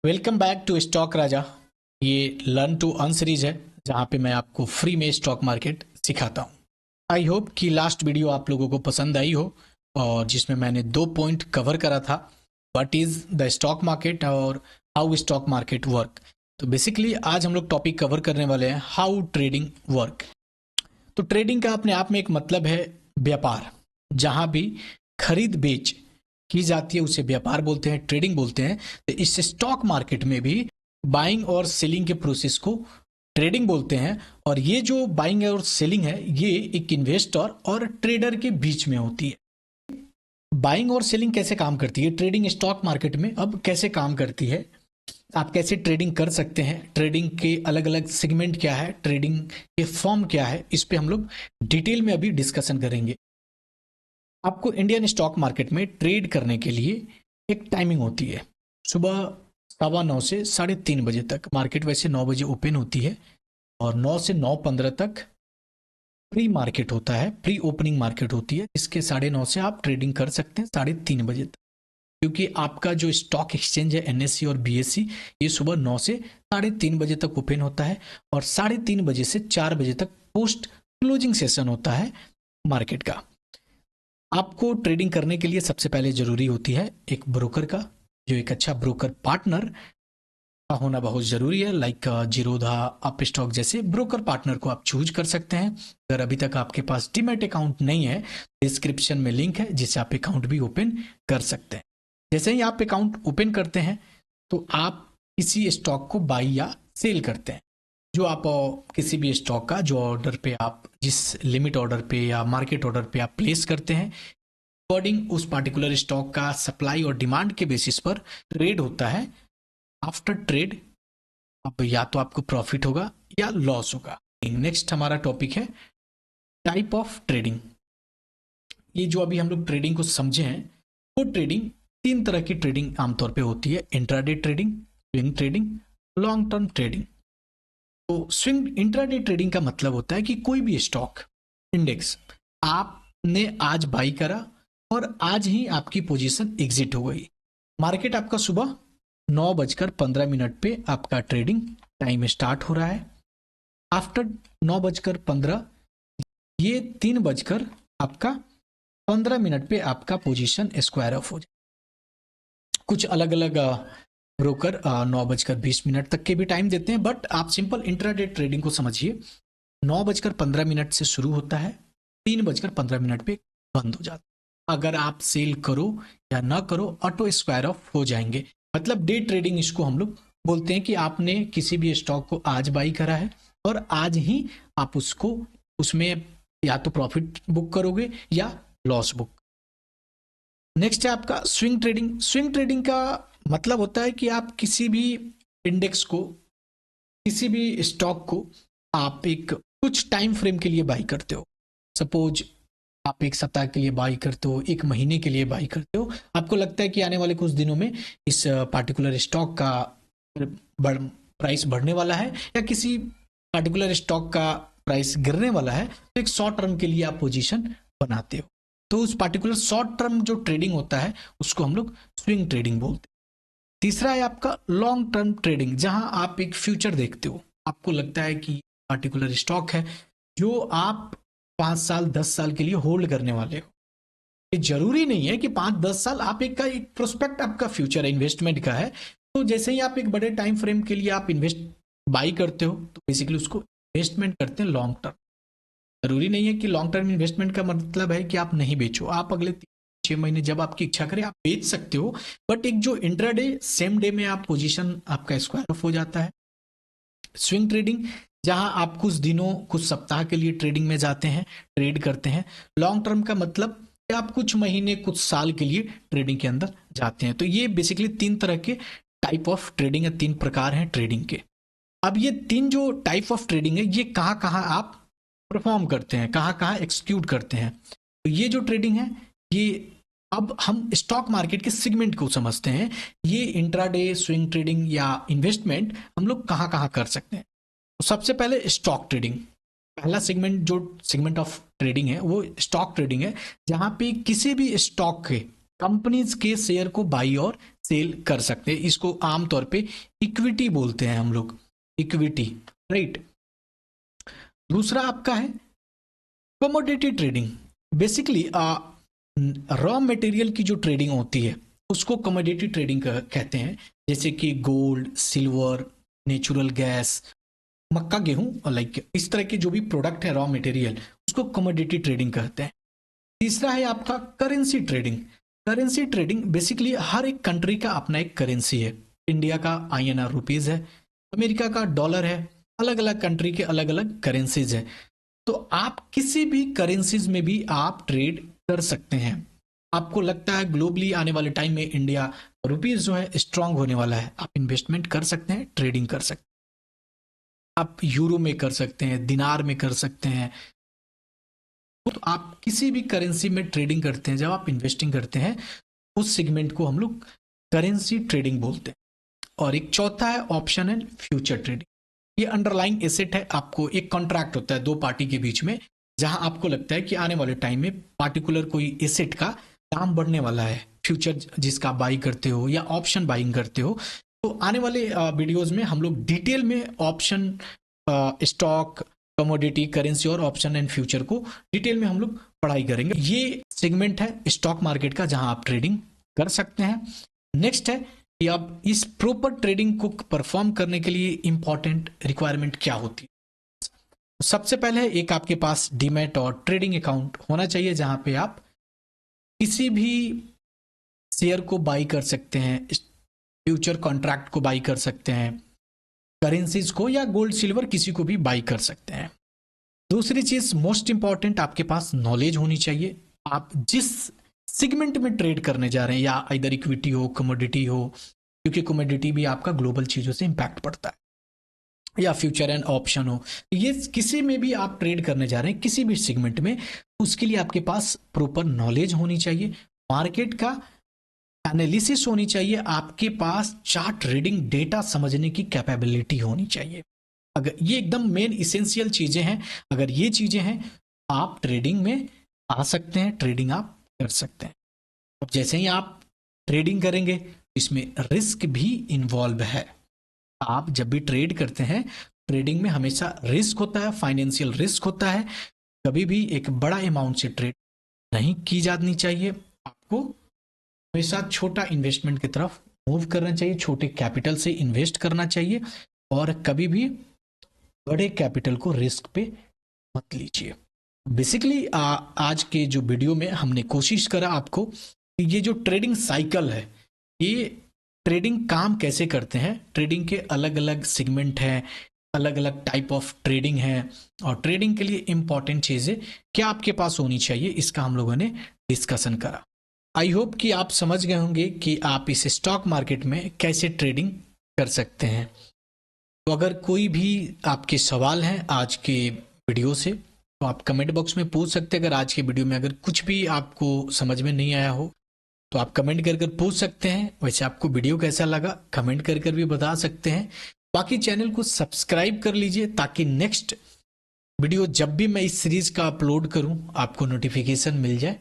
Welcome back to stock राजा। ये learn to earn series है जहां पे मैं आपको फ्री में स्टॉक मार्केट सिखाता हूं। आई होप कि लास्ट वीडियो आप लोगों को पसंद आई हो और जिसमें मैंने 2 पॉइंट कवर करा था, what is the stock market और हाउ स्टॉक मार्केट वर्क। तो बेसिकली आज हम लोग टॉपिक कवर करने वाले हैं हाउ ट्रेडिंग वर्क। तो ट्रेडिंग का अपने आप में एक मतलब है व्यापार। जहां भी खरीद बेच की जाती है उसे व्यापार बोलते हैं, ट्रेडिंग बोलते हैं। तो इस स्टॉक मार्केट में भी बाइंग और सेलिंग के प्रोसेस को ट्रेडिंग बोलते हैं। और ये जो बाइंग और सेलिंग है ये एक इन्वेस्टर और ट्रेडर के बीच में होती है। बाइंग और सेलिंग कैसे काम करती है ट्रेडिंग स्टॉक मार्केट में, अब कैसे काम करती है, आप कैसे ट्रेडिंग कर सकते हैं, ट्रेडिंग के अलग अलग सेगमेंट क्या है, ट्रेडिंग के फॉर्म क्या है, इस पे हम लोग डिटेल में अभी डिस्कशन करेंगे। आपको इंडियन स्टॉक मार्केट में ट्रेड करने के लिए एक टाइमिंग होती है। सुबह 9:15 से 3:30 बजे तक मार्केट वैसे 9 बजे ओपन होती है और 9 से 9:15 तक प्री मार्केट होता है, प्री ओपनिंग मार्केट होती है। इसके 9:30 से आप ट्रेडिंग कर सकते हैं 3:30 बजे तक, क्योंकि आपका जो स्टॉक एक्सचेंज है एनएससी और बीएससी ये सुबह 9 से 3:30 बजे तक ओपन होता है और 3:30 बजे से 4 बजे तक पोस्ट क्लोजिंग सेशन होता है मार्केट का। आपको ट्रेडिंग करने के लिए सबसे पहले जरूरी होती है एक ब्रोकर का, जो एक अच्छा ब्रोकर पार्टनर का होना बहुत जरूरी है। लाइक जीरोधा, अप स्टॉक जैसे ब्रोकर पार्टनर को आप चूज कर सकते हैं। अगर अभी तक आपके पास डीमैट अकाउंट नहीं है, डिस्क्रिप्शन में लिंक है जिससे आप अकाउंट भी ओपन कर सकते हैं। जैसे ही आप अकाउंट ओपन करते हैं तो आप किसी स्टॉक को बाई या सेल करते हैं। जो आप किसी भी स्टॉक का जो ऑर्डर पे आप जिस लिमिट ऑर्डर पे या मार्केट ऑर्डर पे आप प्लेस करते हैं, अकॉर्डिंग उस पार्टिकुलर स्टॉक का सप्लाई और डिमांड के बेसिस पर ट्रेड होता है। आफ्टर ट्रेड अब या तो आपको प्रॉफिट होगा या लॉस होगा। नेक्स्ट हमारा टॉपिक है टाइप ऑफ ट्रेडिंग। ये जो अभी हम लोग ट्रेडिंग को समझे हैं, वो ट्रेडिंग 3 तरह की ट्रेडिंग आमतौर पे होती है: intraday trading, swing trading, long term trading. तो स्विंग इंट्राडे ट्रेडिंग का मतलब होता है कि कोई भी स्टॉक इंडेक्स आपने आज बाई करा और आज ही आपकी पोजीशन एग्जिट हो गई। मार्केट आपका सुबह 9:15 पे आपका ट्रेडिंग टाइम स्टार्ट हो रहा है। आफ्टर 9:15 ये 3 बजकर आपका 15 पे आपका पोजीशन स्क्वायर ऑफ हो जाए। कुछ अलग अलग ब्रोकर 9:20 तक के भी टाइम देते हैं, बट आप सिंपल इंट्राडे ट्रेडिंग को समझिए। 9:15 से शुरू होता है, 3:15 पे बंद हो जाता है। अगर आप सेल करो या ना करो ऑटो स्क्वायर ऑफ हो जाएंगे। मतलब डे ट्रेडिंग इसको हम लोग बोलते हैं कि आपने किसी भी स्टॉक को आज बाई करा है और आज ही आप उसको उसमें या तो प्रॉफिट बुक करोगे या लॉस बुक। नेक्स्ट है आपका स्विंग ट्रेडिंग। स्विंग ट्रेडिंग का मतलब होता है कि आप किसी भी इंडेक्स को, किसी भी स्टॉक को आप एक कुछ टाइम फ्रेम के लिए बाई करते हो। सपोज आप 1 सप्ताह के लिए बाई करते हो, 1 महीने के लिए बाई करते हो। आपको लगता है कि आने वाले कुछ दिनों में इस पार्टिकुलर स्टॉक का प्राइस बढ़ने वाला है या किसी पार्टिकुलर स्टॉक का प्राइस गिरने वाला है, तो एक शॉर्ट टर्म के लिए आप पोजीशन बनाते हो। तो उस पार्टिकुलर शॉर्ट टर्म जो ट्रेडिंग होता है उसको हम लोग स्विंग ट्रेडिंग बोलते हैं। तीसरा है आपका लॉन्ग टर्म ट्रेडिंग, जहां आप एक फ्यूचर देखते हो। आपको लगता है कि पार्टिकुलर स्टॉक है जो आप 5 साल 10 साल के लिए होल्ड करने वाले हो। ये जरूरी नहीं है कि 5-10 साल, आप एक प्रोस्पेक्ट आपका फ्यूचर है, इन्वेस्टमेंट का है। तो जैसे ही आप एक बड़े टाइम फ्रेम के लिए आप इन्वेस्ट बाई करते हो तो बेसिकली उसको इन्वेस्टमेंट करते हैं लॉन्ग टर्म। जरूरी नहीं है कि लॉन्ग टर्म इन्वेस्टमेंट का मतलब है कि आप नहीं बेचो, आप अगले 3-6 महीने जब आपकी इच्छा करे आप बेच सकते हो। बट एक जो इंट्राडे सेम डे में आप पोजीशन आपका स्क्वायर ऑफ हो जाता है। स्विंग ट्रेडिंग जहां आप कुछ दिनों कुछ सप्ताह के लिए ट्रेडिंग में जाते हैं, ट्रेड करते हैं। लॉन्ग टर्म का मतलब कि आप कुछ महीने कुछ साल के लिए ट्रेडिंग के अंदर जाते हैं। तो ये बेसिकली 3 तरह के टाइप ऑफ ट्रेडिंग है, 3 प्रकार हैं ट्रेडिंग के। अब ये 3 जो टाइप ऑफ ट्रेडिंग है ये कहाँ कहाँ आप परफॉर्म करते हैं, कहाँ कहाँ एक्सिक्यूट करते हैं। तो ये जो ट्रेडिंग है ये, अब हम स्टॉक मार्केट के सेगमेंट को समझते हैं। ये इंट्राडे, स्विंग ट्रेडिंग या इन्वेस्टमेंट हम लोग कहाँ कहाँ कर सकते हैं। तो सबसे पहले स्टॉक ट्रेडिंग। पहला सेगमेंट जो सेगमेंट ऑफ ट्रेडिंग है वो स्टॉक ट्रेडिंग है, जहां पे किसी भी स्टॉक के कंपनीज के शेयर को बाई और सेल कर सकते हैं। इसको आमतौर पे इक्विटी बोलते हैं हम लोग, इक्विटी, राइट। दूसरा आपका है commodity trading. Basically raw material की जो ट्रेडिंग होती है उसको कमोडिटी ट्रेडिंग कहते हैं, जैसे कि गोल्ड, सिल्वर, नेचुरल गैस, मक्का, गेहूं और लाइक इस तरह के जो भी प्रोडक्ट है रॉ मटेरियल, उसको कमोडिटी ट्रेडिंग कहते हैं। तीसरा है आपका currency trading. Currency trading basically हर एक कंट्री का अपना एक करेंसी है। इंडिया का INR रुपीज है, अमेरिका का डॉलर है, अलग अलग कंट्री के अलग अलग करेंसीज है। तो आप किसी भी करेंसीज में भी आप ट्रेड कर सकते हैं। आपको लगता है ग्लोबली आने वाले टाइम में इंडिया रुपीज जो है स्ट्रांग होने वाला है, आप इन्वेस्टमेंट कर सकते हैं, ट्रेडिंग कर सकते हैं। आप यूरो में कर सकते हैं, दिनार में कर सकते हैं। तो आप किसी भी करेंसी में ट्रेडिंग करते हैं, जब आप इन्वेस्टिंग करते हैं उस सेगमेंट को हम लोग करेंसी ट्रेडिंग बोलते हैं। और एक चौथा है ऑप्शन एंड फ्यूचर ट्रेडिंग। ये अंडरलाइंग एसेट है, आपको एक कॉन्ट्रैक्ट होता है दो पार्टी के बीच में, जहां आपको लगता है कि आने वाले टाइम में पार्टिकुलर कोई एसेट का दाम बढ़ने वाला है, फ्यूचर जिसका बाई करते हो या ऑप्शन बाइंग करते हो। तो आने वाले वीडियोस में हम लोग डिटेल में ऑप्शन, स्टॉक, कमोडिटी, करेंसी और ऑप्शन एंड फ्यूचर को डिटेल में हम लोग पढ़ाई करेंगे। ये सेगमेंट है स्टॉक मार्केट का जहां आप ट्रेडिंग कर सकते हैं। नेक्स्ट है कि अब इस प्रॉपर ट्रेडिंग को परफॉर्म करने के लिए इंपॉर्टेंट रिक्वायरमेंट क्या होती है। सबसे पहले एक आपके पास डीमैट और ट्रेडिंग अकाउंट होना चाहिए, जहां पे आप किसी भी शेयर को बाई कर सकते हैं, फ्यूचर कॉन्ट्रैक्ट को बाई कर सकते हैं, करेंसीज को या गोल्ड सिल्वर किसी को भी बाई कर सकते हैं। दूसरी चीज मोस्ट इंपॉर्टेंट, आपके पास नॉलेज होनी चाहिए। आप जिस सेगमेंट में ट्रेड करने जा रहे हैं, या इधर इक्विटी हो, कमोडिटी हो, क्योंकि कमोडिटी भी आपका ग्लोबल चीजों से इंपैक्ट पड़ता है, या फ्यूचर एंड ऑप्शन हो, ये किसी में भी आप ट्रेड करने जा रहे हैं किसी भी सेगमेंट में, उसके लिए आपके पास प्रॉपर नॉलेज होनी चाहिए, मार्केट का एनालिसिस होनी चाहिए, आपके पास चार्ट रीडिंग डेटा समझने की कैपेबिलिटी होनी चाहिए। अगर ये एकदम मेन इसेंशियल चीजें हैं, अगर ये चीजें हैं आप ट्रेडिंग में आ सकते हैं, ट्रेडिंग आप कर सकते हैं। अब जैसे ही आप ट्रेडिंग करेंगे इसमें रिस्क भी इन्वॉल्व है। आप जब भी ट्रेड करते हैं, ट्रेडिंग में हमेशा रिस्क होता है, फाइनेंशियल रिस्क होता है। कभी भी एक बड़ा अमाउंट से ट्रेड नहीं की जानी चाहिए। आपको हमेशा छोटा इन्वेस्टमेंट की तरफ मूव करना चाहिए, छोटे कैपिटल से इन्वेस्ट करना चाहिए, और कभी भी बड़े कैपिटल को रिस्क पे मत लीजिए। बेसिकली आज के जो वीडियो में हमने कोशिश करा आपको कि ये जो ट्रेडिंग साइकिल है, ये ट्रेडिंग काम कैसे करते हैं, ट्रेडिंग के अलग अलग सेगमेंट हैं, अलग अलग टाइप ऑफ ट्रेडिंग है, और ट्रेडिंग के लिए इंपॉर्टेंट चीजें क्या आपके पास होनी चाहिए, इसका हम लोगों ने डिस्कशन करा। आई होप कि आप समझ गए होंगे कि आप इस स्टॉक मार्केट में कैसे ट्रेडिंग कर सकते हैं। तो अगर कोई भी आपके सवाल हैं आज के वीडियो से, तो आप कमेंट बॉक्स में पूछ सकते हैं। अगर आज के वीडियो में अगर कुछ भी आपको समझ में नहीं आया हो तो आप कमेंट कर कर पूछ सकते हैं। वैसे आपको वीडियो कैसा लगा कमेंट कर कर भी बता सकते हैं। बाकी चैनल को सब्सक्राइब कर लीजिए ताकि नेक्स्ट वीडियो जब भी मैं इस सीरीज का अपलोड करूं आपको नोटिफिकेशन मिल जाए।